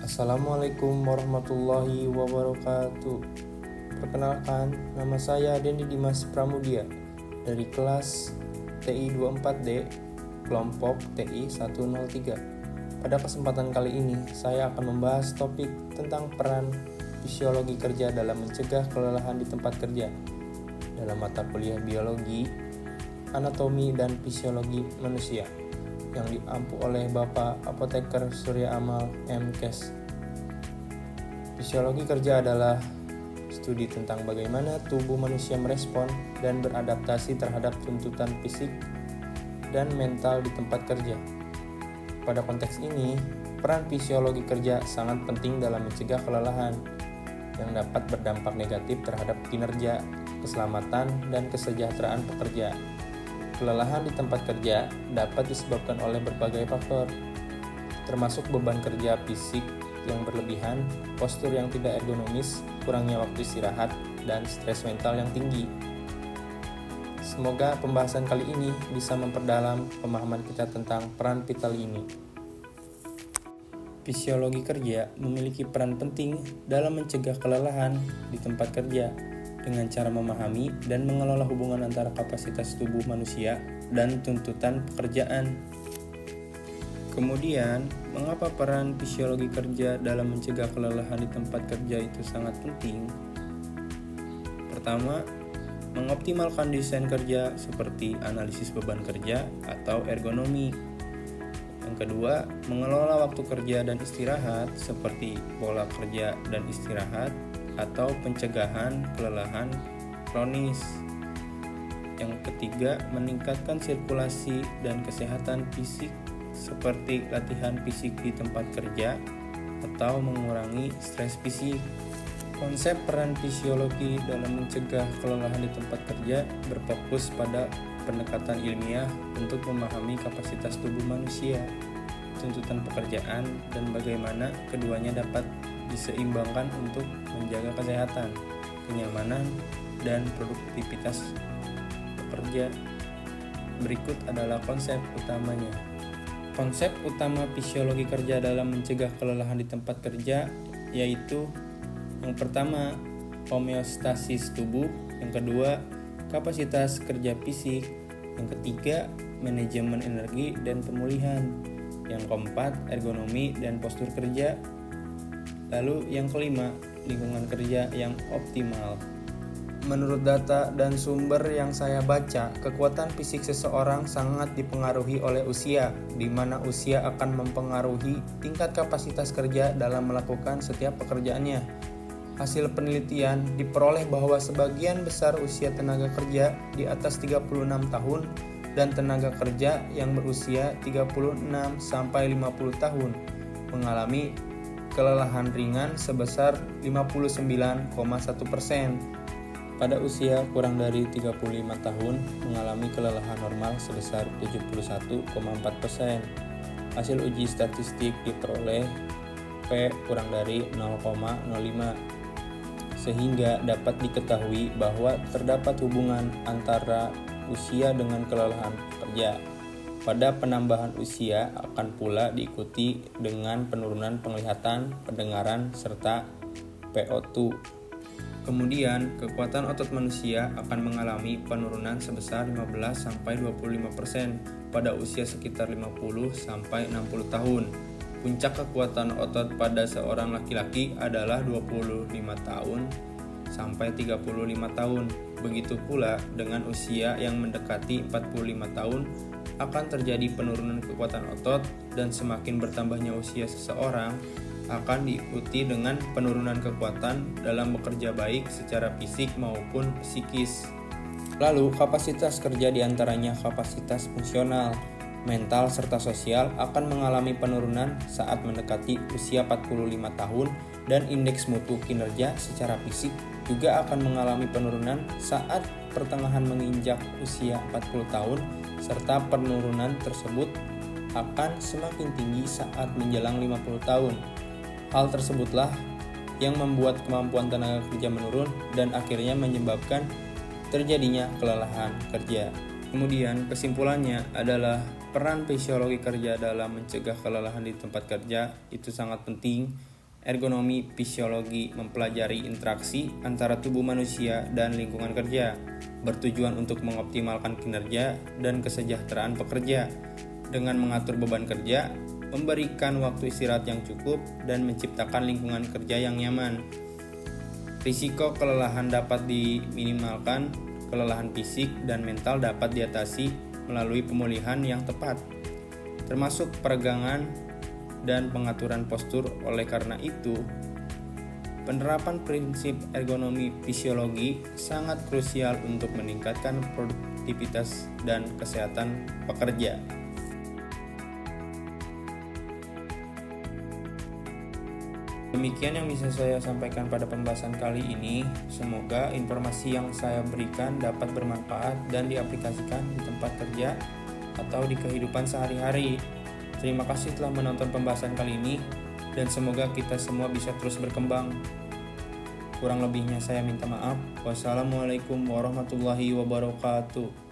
Assalamualaikum warahmatullahi wabarakatuh. Perkenalkan, nama saya Dendi Dimas Pramudia dari kelas TI 24D, kelompok TI 103. Pada kesempatan kali ini, saya akan membahas topik tentang peran fisiologi kerja dalam mencegah kelelahan di tempat kerja dalam mata kuliah biologi, anatomi, dan fisiologi manusia yang diampu oleh Bapak Apoteker Surya Amal M.Kes. Fisiologi kerja adalah studi tentang bagaimana tubuh manusia merespon dan beradaptasi terhadap tuntutan fisik dan mental di tempat kerja. Pada konteks ini, peran fisiologi kerja sangat penting dalam mencegah kelelahan yang dapat berdampak negatif terhadap kinerja, keselamatan, dan kesejahteraan pekerja. Kelelahan di tempat kerja dapat disebabkan oleh berbagai faktor, termasuk beban kerja fisik yang berlebihan, postur yang tidak ergonomis, kurangnya waktu istirahat, dan stres mental yang tinggi. Semoga pembahasan kali ini bisa memperdalam pemahaman kita tentang peran vital ini. Fisiologi kerja memiliki peran penting dalam mencegah kelelahan di tempat kerja dengan cara memahami dan mengelola hubungan antara kapasitas tubuh manusia dan tuntutan pekerjaan. Kemudian, mengapa peran fisiologi kerja dalam mencegah kelelahan di tempat kerja itu sangat penting? Pertama, mengoptimalkan desain kerja seperti analisis beban kerja atau ergonomi. Yang kedua, mengelola waktu kerja dan istirahat seperti pola kerja dan istirahat atau pencegahan kelelahan kronis. Yang ketiga, meningkatkan sirkulasi dan kesehatan fisik seperti latihan fisik di tempat kerja atau mengurangi stres fisik. Konsep peran fisiologi dalam mencegah kelelahan di tempat kerja berfokus pada pendekatan ilmiah untuk memahami kapasitas tubuh manusia, tuntutan pekerjaan, dan bagaimana keduanya dapat diseimbangkan untuk menjaga kesehatan, kenyamanan, dan produktivitas pekerja. Berikut adalah konsep utamanya. Konsep utama fisiologi kerja dalam mencegah kelelahan di tempat kerja yaitu yang pertama, homeostasis tubuh, yang kedua, kapasitas kerja fisik, yang ketiga, manajemen energi dan pemulihan, yang keempat, ergonomi dan postur kerja, lalu yang kelima, lingkungan kerja yang optimal. Menurut data dan sumber yang saya baca, kekuatan fisik seseorang sangat dipengaruhi oleh usia, di mana usia akan mempengaruhi tingkat kapasitas kerja dalam melakukan setiap pekerjaannya. Hasil penelitian diperoleh bahwa sebagian besar usia tenaga kerja di atas 36 tahun dan tenaga kerja yang berusia 36 sampai 50 tahun mengalami kelelahan ringan sebesar 59,1%. Pada usia kurang dari 35 tahun mengalami kelelahan normal sebesar 71,4%. Hasil uji statistik diperoleh P kurang dari 0,05 sehingga dapat diketahui bahwa terdapat hubungan antara usia dengan kelelahan kerja. Pada penambahan usia akan pula diikuti dengan penurunan penglihatan, pendengaran, serta PO2. Kemudian, kekuatan otot manusia akan mengalami penurunan sebesar 15-25% pada usia sekitar 50-60 tahun. Puncak kekuatan otot pada seorang laki-laki adalah 25 tahun sampai 35 tahun. Begitu pula dengan usia yang mendekati 45 tahun akan terjadi penurunan kekuatan otot, dan semakin bertambahnya usia seseorang akan diikuti dengan penurunan kekuatan dalam bekerja baik secara fisik maupun psikis. Lalu kapasitas kerja diantaranya kapasitas fungsional, mental, serta sosial akan mengalami penurunan saat mendekati usia 45 tahun, dan indeks mutu kinerja secara fisik juga akan mengalami penurunan saat pertengahan menginjak usia 40 tahun, serta penurunan tersebut akan semakin tinggi saat menjelang 50 tahun. Hal tersebutlah yang membuat kemampuan tenaga kerja menurun dan akhirnya menyebabkan terjadinya kelelahan kerja. Kemudian kesimpulannya adalah peran fisiologi kerja dalam mencegah kelelahan di tempat kerja itu sangat penting Ergonomi fisiologi mempelajari interaksi antara tubuh manusia dan lingkungan kerja, bertujuan untuk mengoptimalkan kinerja dan kesejahteraan pekerja dengan mengatur beban kerja, memberikan waktu istirahat yang cukup, dan menciptakan lingkungan kerja yang nyaman. Risiko kelelahan dapat diminimalkan, kelelahan fisik dan mental dapat diatasi melalui pemulihan yang tepat, termasuk peregangan dan pengaturan postur. Oleh karena itu, penerapan prinsip ergonomi fisiologi sangat krusial untuk meningkatkan produktivitas dan kesehatan pekerja. Demikian yang bisa saya sampaikan pada pembahasan kali ini. Semoga informasi yang saya berikan dapat bermanfaat dan diaplikasikan di tempat kerja atau di kehidupan sehari-hari. Terima kasih telah menonton pembahasan kali ini, dan semoga kita semua bisa terus berkembang. Kurang lebihnya saya minta maaf. Wassalamualaikum warahmatullahi wabarakatuh.